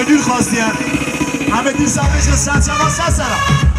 آیدور خواستیم همه دی سامش سر چما سر سرم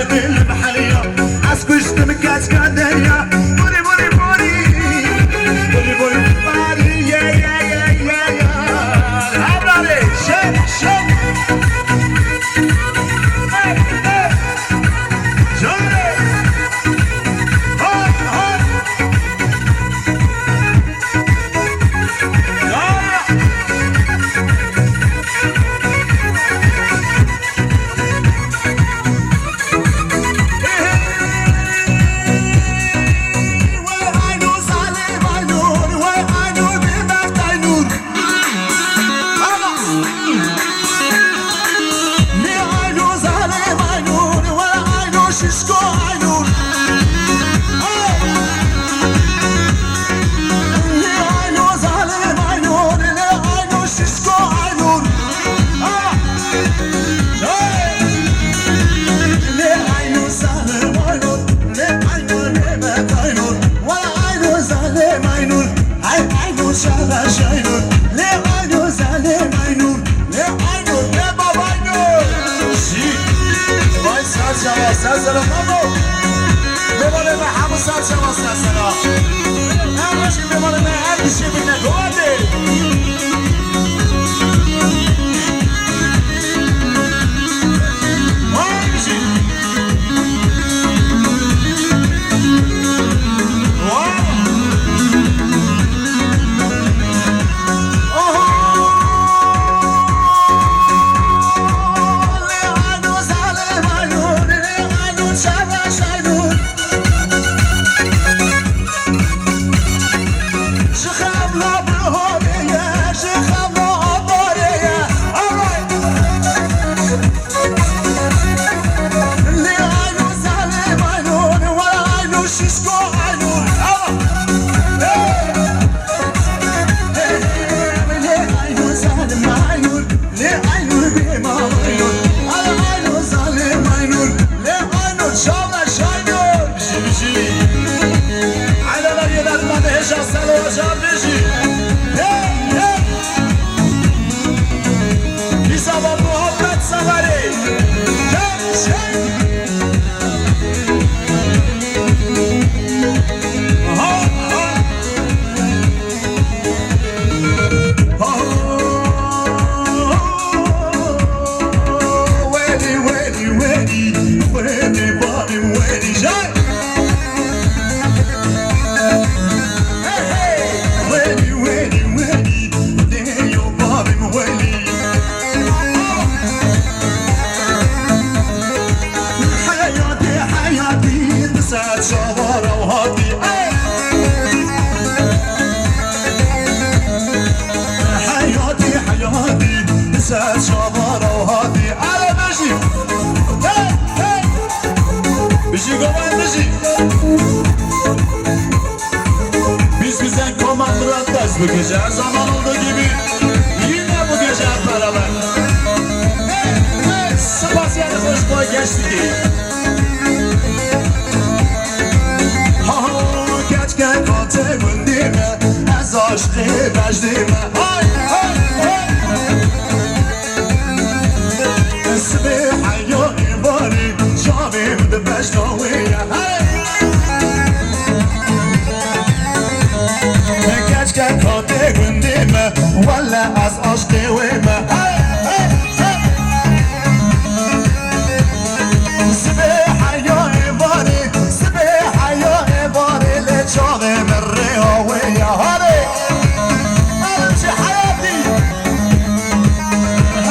دل محلية عسكوش تمكات كادريا بوري بوري بوري بوري بوري بوري يا يا يا يا يا هبرالي شب شب جوري هوب هوب سلام مامو بماله ما همون سال شما سلام نماشی بماله ما هر بیشی بینه گواده Bu gece her zaman olduğu gibi yine bu gece hep beraber. Evet, spasiyeli hoş boy geçti ki. Ha ha, geçken katemin dime, ez aşkı bejdime. Hay hay hay. Esmi hayali bari, şavim de beşnaviye. Hey. Geçken kate gündeme valla az aşk evime Sibeha ya ibari Sibeha ya ibari Le çağım الرهاوية هاري أمشي حياتي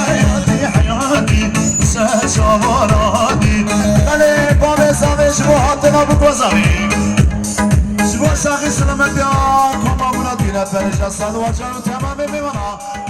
حياتي حياتي سأشعر هادي أنا بابي سامي شبو حاطنا بكوزاري شبو شاقي سلامت يا كما منادينا فرجا صلوات جانو تمام بمنا